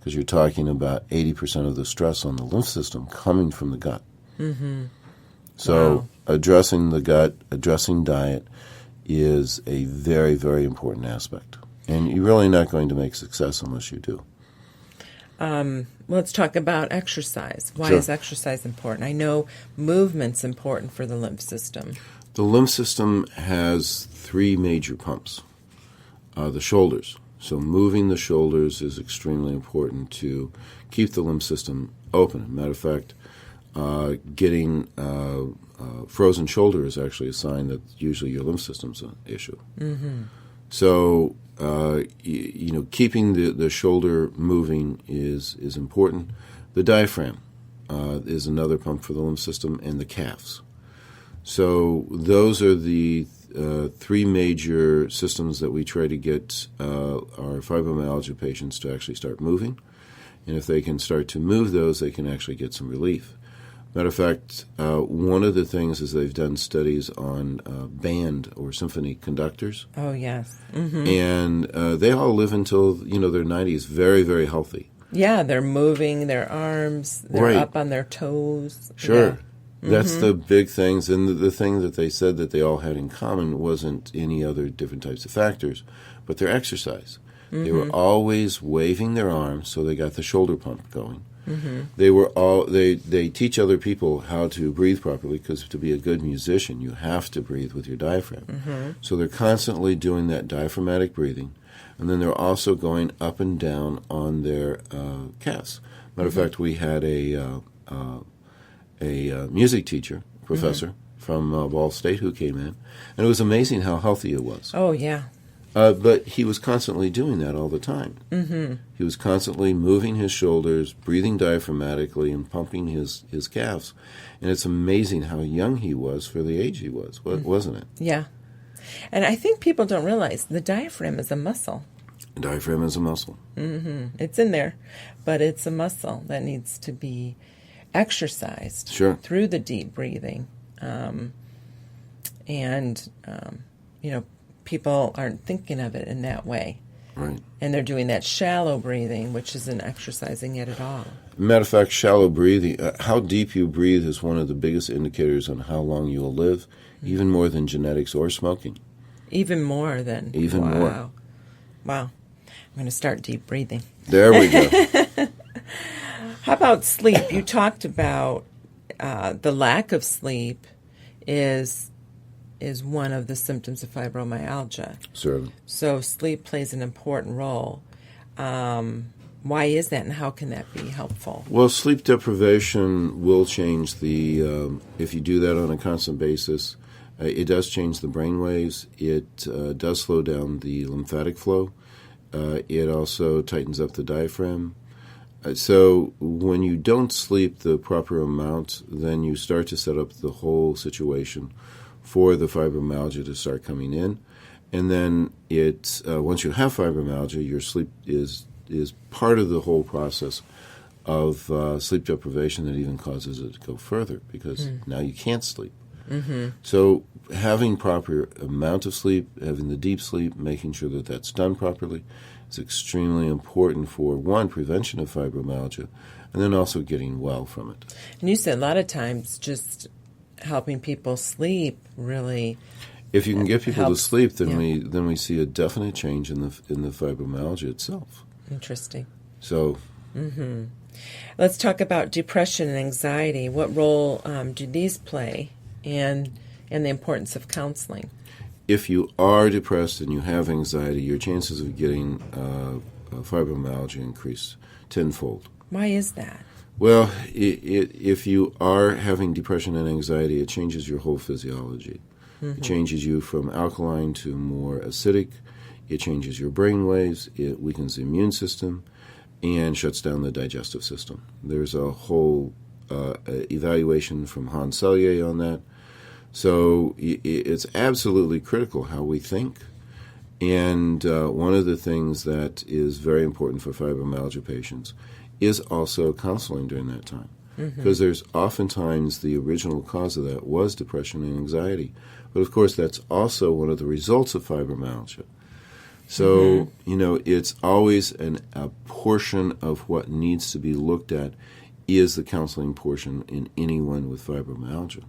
Speaker 2: because you're talking about 80% of the stress on the lymph system coming from the gut. So
Speaker 1: Wow.
Speaker 2: addressing the gut, addressing diet is a very, very important aspect. And you're really not going to make success unless you do.
Speaker 1: Let's talk about exercise. Why
Speaker 2: Sure.
Speaker 1: is exercise important? I know movement's important for the lymph system.
Speaker 2: The lymph system has three major pumps. The shoulders. So moving the shoulders is extremely important to keep the lymph system open. Matter of fact, getting frozen shoulder is actually a sign that usually your lymph system's an issue. So, keeping the shoulder moving is important. The diaphragm is another pump for the lymph system, and the calves. So those are the three major systems that we try to get our fibromyalgia patients to actually start moving. And if they can start to move those, they can actually get some relief. Matter of fact, one of the things is they've done studies on band or symphony conductors.
Speaker 1: Oh, yes.
Speaker 2: And they all live until, their 90s, very, very healthy.
Speaker 1: Yeah, they're moving their arms. They're
Speaker 2: Right.
Speaker 1: up on their toes.
Speaker 2: Sure.
Speaker 1: Yeah.
Speaker 2: That's the big things. And the thing that they said that they all had in common wasn't any other different types of factors, but their exercise. They were always waving their arms, so they got the shoulder pump going. They were they teach other people how to breathe properly, because to be a good musician, you have to breathe with your diaphragm. So they're constantly doing that diaphragmatic breathing, and then they're also going up and down on their calves. Matter of fact, we had a music teacher, professor from Ball State who came in, and it was amazing how healthy it was.
Speaker 1: Oh, yeah.
Speaker 2: But he was constantly doing that all the time. He was constantly moving his shoulders, breathing diaphragmatically, and pumping his calves. And it's amazing how young he was for the age he was, wasn't it?
Speaker 1: Yeah. And I think people don't realize the diaphragm is a muscle.
Speaker 2: The diaphragm is a muscle.
Speaker 1: It's in there, but it's a muscle that needs to be exercised through the deep breathing. People aren't thinking of it in that way.
Speaker 2: Right.
Speaker 1: And they're doing that shallow breathing, which isn't exercising it at all.
Speaker 2: Matter of fact, shallow breathing, how deep you breathe is one of the biggest indicators on how long you will live, even more than genetics or smoking.
Speaker 1: Even more than...
Speaker 2: Even more.
Speaker 1: Wow. I'm going to start deep breathing.
Speaker 2: There we go.
Speaker 1: How about sleep? You talked about the lack of sleep is one of the symptoms of fibromyalgia.
Speaker 2: Certainly.
Speaker 1: So sleep plays an important role. Why is that, and how can that be helpful?
Speaker 2: Well, sleep deprivation will change if you do that on a constant basis, it does change the brain waves. It does slow down the lymphatic flow. It also tightens up the diaphragm. So when you don't sleep the proper amount, then you start to set up the whole situation for the fibromyalgia to start coming in. And then once you have fibromyalgia, your sleep is part of the whole process of sleep deprivation that even causes it to go further, because now you can't sleep. So having proper amount of sleep, having the deep sleep, making sure that that's done properly is extremely important for, one, prevention of fibromyalgia, and then also getting well from it.
Speaker 1: And you said a lot of times just helping people sleep really...
Speaker 2: If you can get people
Speaker 1: helps.
Speaker 2: to sleep, then we see a definite change in the fibromyalgia itself.
Speaker 1: Interesting.
Speaker 2: So...
Speaker 1: Let's talk about depression and anxiety. What role do these play, and the importance of counseling?
Speaker 2: If you are depressed and you have anxiety, your chances of getting fibromyalgia increase tenfold.
Speaker 1: Why is that?
Speaker 2: Well, if you are having depression and anxiety, it changes your whole physiology. It changes you from alkaline to more acidic. It changes your brain waves. It weakens the immune system and shuts down the digestive system. There's a whole evaluation from Hans Selye on that. So it's absolutely critical how we think. And one of the things that is very important for fibromyalgia patients is also counseling during that time. Because there's oftentimes the original cause of that was depression and anxiety. But of course, that's also one of the results of fibromyalgia. So, it's always a portion of what needs to be looked at is the counseling portion in anyone with fibromyalgia.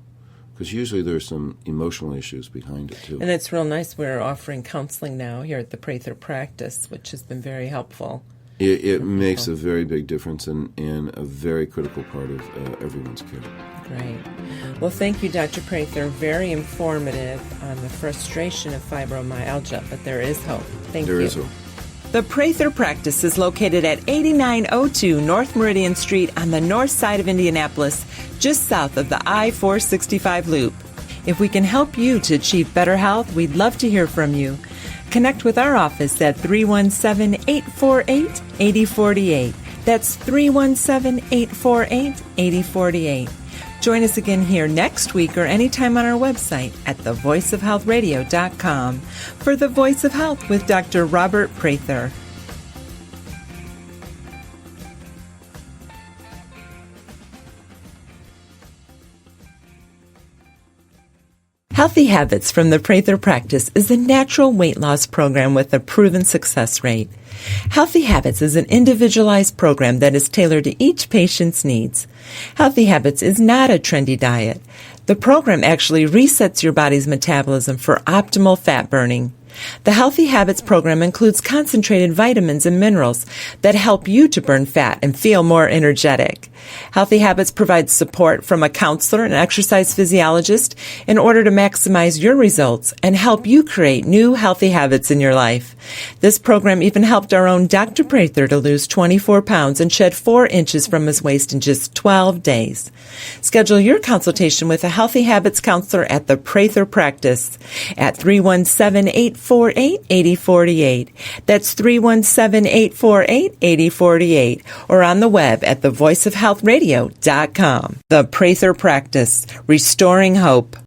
Speaker 2: Because usually there's some emotional issues behind it, too.
Speaker 1: And it's real nice. We're offering counseling now here at the Prather practice, which has been very helpful.
Speaker 2: It makes a very big difference and a very critical part of everyone's care.
Speaker 1: Great. Well, thank you, Dr. Prather. Very informative on the frustration of fibromyalgia, but there is hope. Thank you.
Speaker 2: There is hope.
Speaker 1: The Prather practice is located at 8902 North Meridian Street on the north side of Indianapolis, just south of the I-465 loop. If we can help you to achieve better health, we'd love to hear from you. Connect with our office at 317-848-8048. That's 317-848-8048. Join us again here next week or anytime on our website at thevoiceofhealthradio.com for The Voice of Health with Dr. Robert Prather. Healthy Habits from the Prather Practice is a natural weight loss program with a proven success rate. Healthy Habits is an individualized program that is tailored to each patient's needs. Healthy Habits is not a trendy diet. The program actually resets your body's metabolism for optimal fat burning. The Healthy Habits program includes concentrated vitamins and minerals that help you to burn fat and feel more energetic. Healthy Habits provides support from a counselor and exercise physiologist in order to maximize your results and help you create new healthy habits in your life. This program even helped our own Dr. Prather to lose 24 pounds and shed 4 inches from his waist in just 12 days. Schedule your consultation with a Healthy Habits counselor at the Prather Practice at 317-848-8048. That's 317-848-8048 or on the web at thevoiceofhealthradio.com. The Prather Practice, restoring hope.